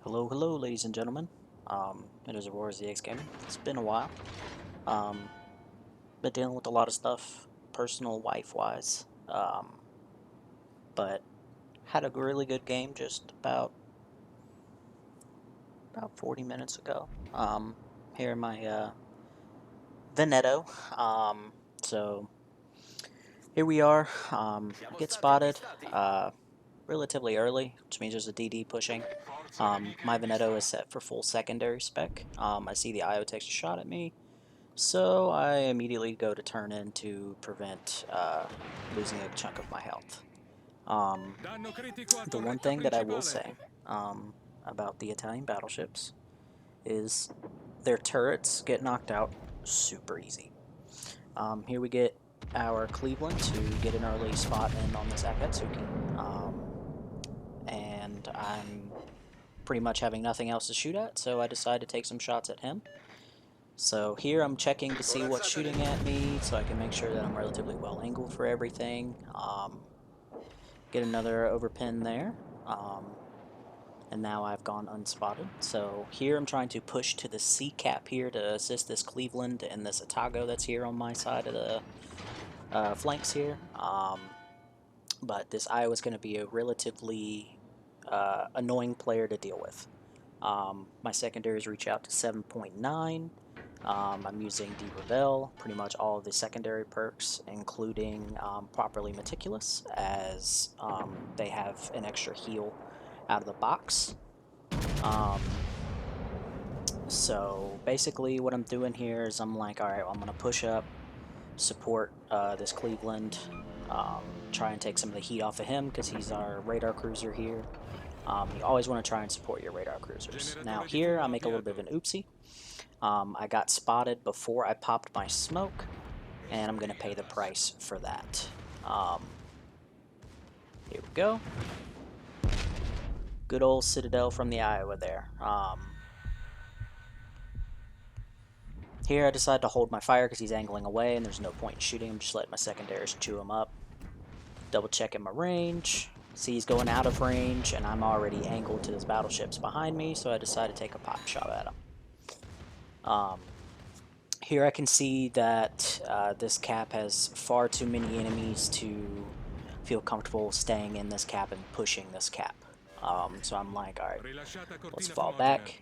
Hello, hello, ladies and gentlemen. It is Aurora ZX Gaming. It's been a while. Um, been dealing with a lot of stuff, personal, wife-wise. But had a really good game just about 40 minutes ago. Here in my Veneto. So here we are. I get spotted relatively early, which means there's a DD pushing. My Veneto is set for full secondary spec. I see the IO takes a shot at me. So I immediately go to turn in to prevent losing a chunk of my health. Um, the one thing that I will say about the Italian battleships is their turrets get knocked out super easy. Here we get our Cleveland to get an early spot in on this Akatsuki, and I'm pretty much having nothing else to shoot at, so I decide to take some shots at him. So here I'm checking to see what's shooting at me so I can make sure that I'm relatively well angled for everything. Get another overpin there. And now I've gone unspotted. So here I'm trying to push to the C cap here to assist this Cleveland and this Atago that's here on my side of the flanks here. But this Iowa is going to be a relatively annoying player to deal with. My secondaries reach out to 7.9. I'm using D-Rebel, pretty much all of the secondary perks, including Properly Meticulous, as they have an extra heal out of the box. Um, so basically what I'm doing here is I'm like, alright, I'm going to push up, support this Cleveland, try and take some of the heat off of him because he's our radar cruiser here. You always want to try and support your radar cruisers. Now here I make a little bit of an oopsie. I got spotted before I popped my smoke, and I'm going to pay the price for that. Here we go. Good old Citadel from the Iowa there. Here I decide to hold my fire because he's angling away and there's no point in shooting him, just let my secondaries chew him up. Double checking my range. See he's going out of range and I'm already angled to his battleships behind me, so I decide to take a pop shot at him. Here I can see that this cap has far too many enemies to feel comfortable staying in this cap and pushing this cap. So I'm like, alright, let's fall back,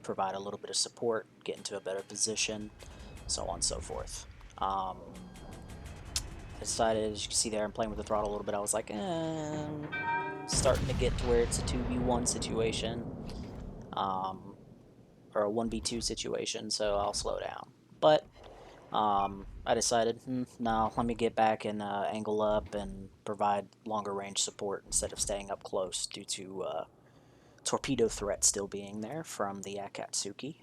provide a little bit of support, get into a better position, so on and so forth. I decided, as you can see there, I'm playing with the throttle a little bit. I was like, starting to get to where it's a 2v1 situation, or a 1v2 situation, so I'll slow down. But I decided, no, let me get back and angle up and provide longer range support instead of staying up close due to torpedo threat still being there from the Akatsuki.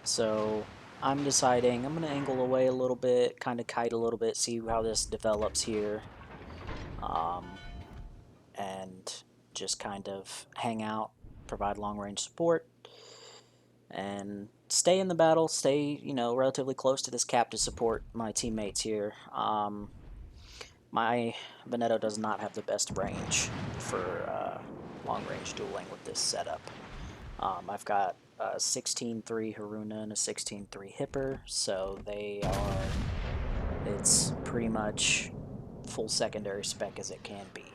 So I'm deciding I'm going to angle away a little bit, kind of kite a little bit, see how this develops here, and just kind of hang out, provide long range support, and stay in the battle, stay, relatively close to this cap to support my teammates here. My Veneto does not have the best range for long-range dueling with this setup. I've got a 16.3 Haruna and a 16.3 Hipper, so it's pretty much full secondary spec as it can be.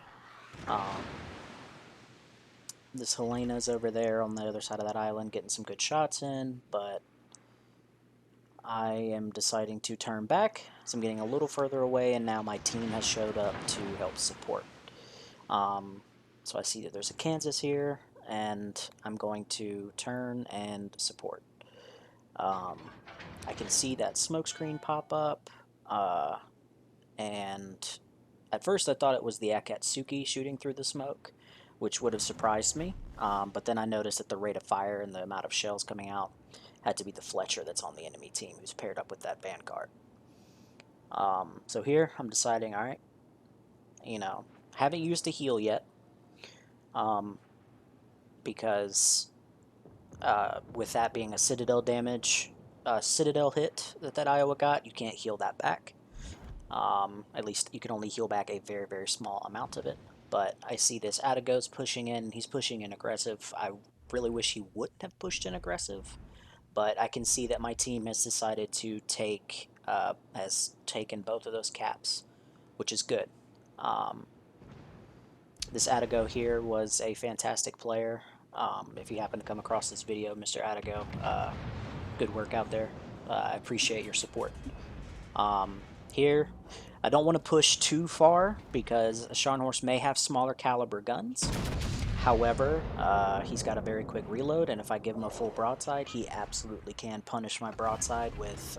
This Helena's over there on the other side of that island getting some good shots in, but I am deciding to turn back, so I'm getting a little further away, and now my team has showed up to help support. So I see that there's a Kansas here, and I'm going to turn and support. I can see that smoke screen pop up, and at first I thought it was the Akatsuki shooting through the smoke, which would have surprised me, but then I noticed that the rate of fire and the amount of shells coming out had to be the Fletcher that's on the enemy team who's paired up with that Vanguard. So here I'm deciding, alright, haven't used a heal yet, because with that being a Citadel damage, Citadel hit that Iowa got, you can't heal that back. At least you can only heal back a very, very small amount of it. But I see this Atago's pushing in. He's pushing in aggressive. I really wish he wouldn't have pushed in aggressive, but I can see that my team has decided to has taken both of those caps, which is good. This Atago here was a fantastic player. If you happen to come across this video, Mr. Atago, good work out there. I appreciate your support. Here, I don't want to push too far because a Scharnhorst may have smaller caliber guns. However, he's got a very quick reload, and if I give him a full broadside, he absolutely can punish my broadside with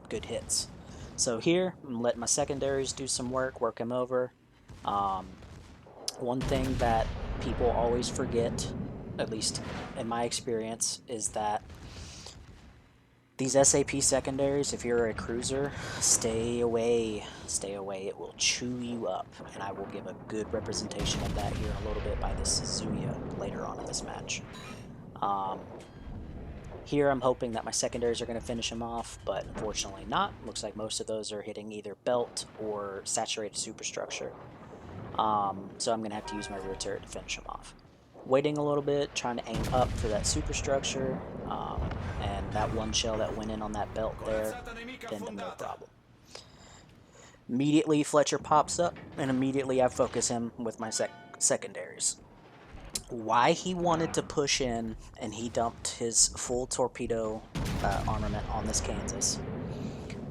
good hits. So here, I'm letting my secondaries do some work him over. One thing that people always forget, at least in my experience, is that these SAP secondaries, if you're a cruiser, stay away. Stay away. It will chew you up, and I will give a good representation of that here in a little bit by this Suzuya later on in this match. Here I'm hoping that my secondaries are going to finish him off, but unfortunately not. Looks like most of those are hitting either belt or saturated superstructure. So I'm going to have to use my rear turret to finish him off. Waiting a little bit, trying to aim up for that superstructure, and that one shell that went in on that belt there, pinned him no problem. Immediately Fletcher pops up, and immediately I focus him with my secondaries. Why he wanted to push in and he dumped his full torpedo armament on this Kansas,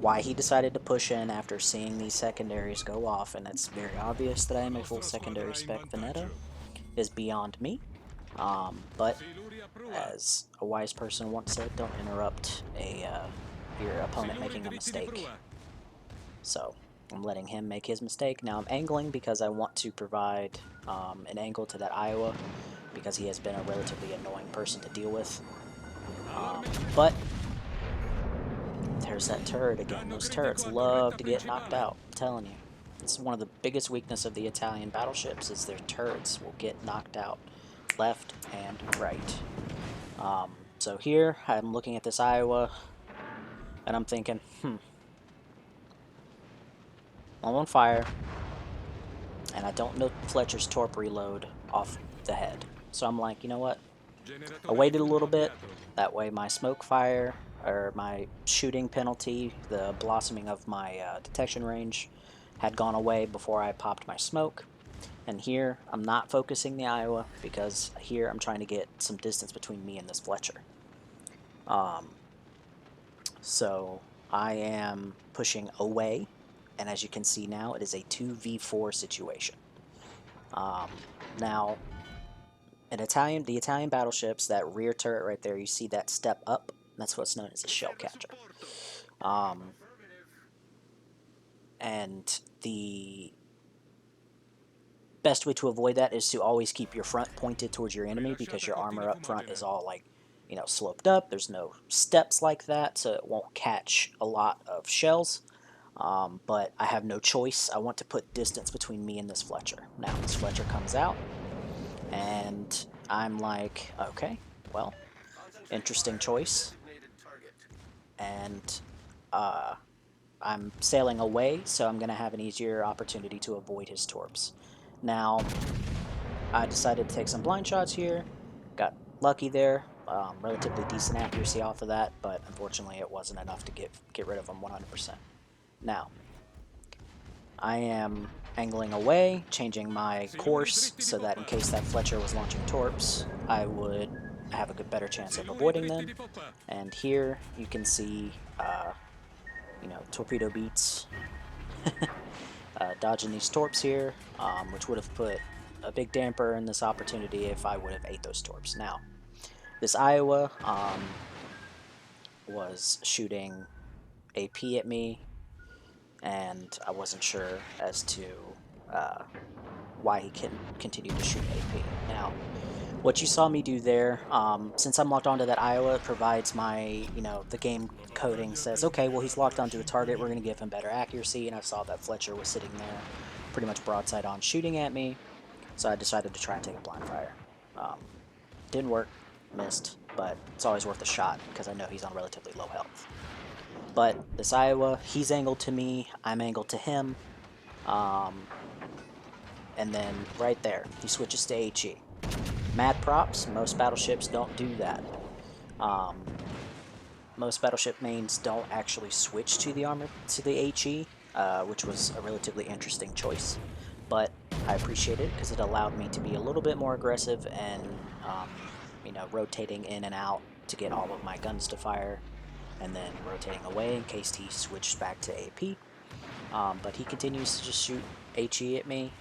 why he decided to push in after seeing these secondaries go off, and it's very obvious that I am a full secondary spec Veneto, is beyond me. But as a wise person once said, don't interrupt your opponent making a mistake. So I'm letting him make his mistake. Now I'm angling because I want to provide an angle to that Iowa, because he has been a relatively annoying person to deal with. But there's that turret again. Those turrets love to get knocked out. I'm telling you. It's one of the biggest weaknesses of the Italian battleships is their turrets will get knocked out left and right. So here I'm looking at this Iowa and I'm thinking, I'm on fire and I don't know Fletcher's torp reload off the head. So I'm like, you know what? I waited a little bit. That way my smoke fire, or my shooting penalty, the blossoming of my detection range, had gone away before I popped my smoke. And here, I'm not focusing the Iowa, because here I'm trying to get some distance between me and this Fletcher. So I am pushing away, and as you can see now, it is a 2v4 situation. Now, the Italian battleships, that rear turret right there, you see that step up? That's what's known as a shell catcher. And the best way to avoid that is to always keep your front pointed towards your enemy, because your armor up front is all like, sloped up. There's no steps like that, so it won't catch a lot of shells. But I have no choice. I want to put distance between me and this Fletcher. Now, this Fletcher comes out, and I'm like, okay, well, interesting choice. And I'm sailing away, so I'm going to have an easier opportunity to avoid his torps. Now, I decided to take some blind shots here. Got lucky there. Relatively decent accuracy off of that, but unfortunately it wasn't enough to get rid of him 100%. Now, I am angling away, changing my course so that in case that Fletcher was launching torps, I would have a better chance of avoiding them. And here you can see, torpedo beats dodging these torps here, which would have put a big damper in this opportunity if I would have ate those torps. Now, this Iowa was shooting AP at me, and I wasn't sure as to why he continued to shoot AP. Now, what you saw me do there, since I'm locked onto that Iowa, it provides my, the game coding says, okay, well, he's locked onto a target, we're going to give him better accuracy, and I saw that Fletcher was sitting there pretty much broadside on shooting at me, so I decided to try and take a blind fire. Didn't work, missed, but it's always worth a shot, because I know he's on relatively low health. But this Iowa, he's angled to me, I'm angled to him. and then right there, he switches to HE. Mad props, most battleships don't do that. Most battleship mains don't actually switch to the HE, which was a relatively interesting choice. But I appreciate it because it allowed me to be a little bit more aggressive and, rotating in and out to get all of my guns to fire, and then rotating away in case he switched back to AP. But he continues to just shoot HE at me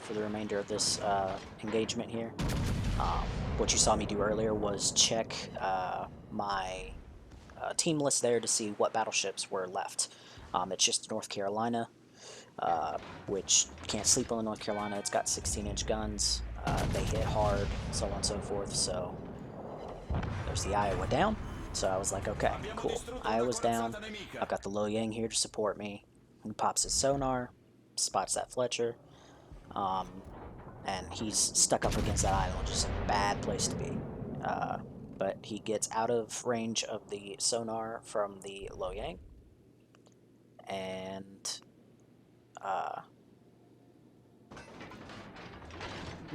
for the remainder of this engagement here. What you saw me do earlier was check my team list there to see what battleships were left. It's just North Carolina, which can't sleep on the North Carolina. It's got 16-inch guns. They hit hard, so on and so forth. So there's the Iowa down. So I was like, okay, cool. Iowa's down. I've got the Lo Yang here to support me. He pops his sonar, spots that Fletcher, and he's stuck up against that island, which is a bad place to be. But he gets out of range of the sonar from the Lo Yang, and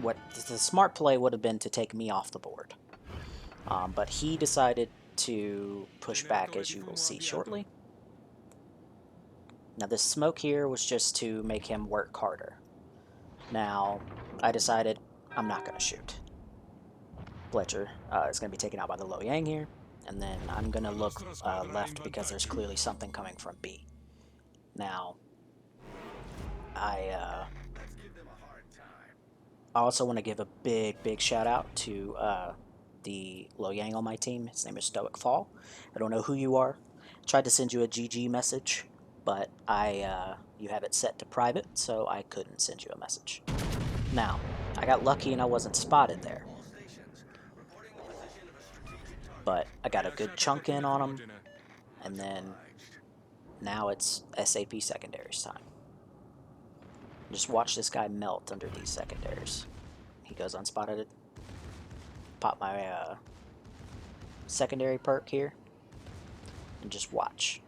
what the smart play would have been to take me off the board. But he decided to push back, as you will see shortly. Now this smoke here was just to make him work harder. Now, I decided I'm not going to shoot. Fletcher is going to be taken out by the Lo Yang here, and then I'm going to look left because there's clearly something coming from B. Now, I also want to give a big shout out to the Lo Yang on my team. His name is Stoic Fall. I don't know who you are. I tried to send you a GG message, but you have it set to private, so I couldn't send you a message. Now, I got lucky and I wasn't spotted there. But I got a good chunk in on him, and then now it's SAP secondaries time. Just watch this guy melt under these secondaries. He goes unspotted. Pop my secondary perk here, and just watch.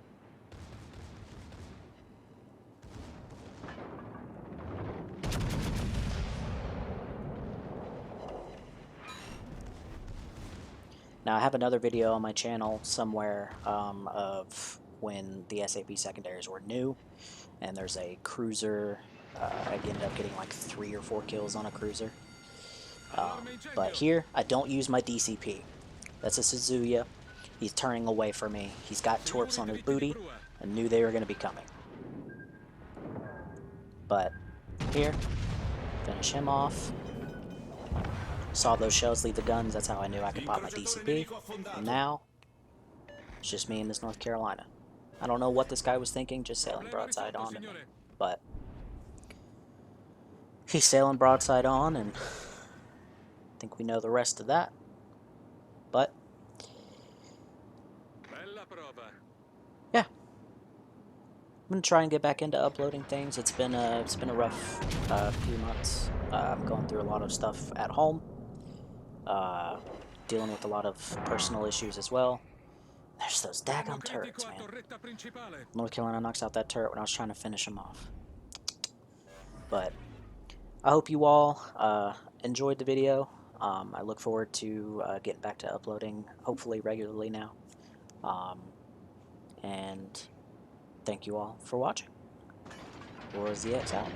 Now I have another video on my channel somewhere of when the SAP secondaries were new, and there's a cruiser. I ended up getting like 3 or 4 kills on a cruiser. But here, I don't use my DCP. That's a Suzuya. He's turning away from me. He's got torps on his booty. I knew they were going to be coming. But here, finish him off. Saw those shells leave the guns. That's how I knew I could pop my DCP. And now, it's just me and this North Carolina. I don't know what this guy was thinking, just sailing broadside on to me. But he's sailing broadside on, and I think we know the rest of that. But yeah, I'm gonna try and get back into uploading things. It's been a rough few months. I'm going through a lot of stuff at home, dealing with a lot of personal issues as well. There's those daggum turrets, man. North Carolina knocks out that turret when I was trying to finish him off. But I hope you all enjoyed the video. I look forward to getting back to uploading, hopefully regularly now. And thank you all for watching. War is the X out.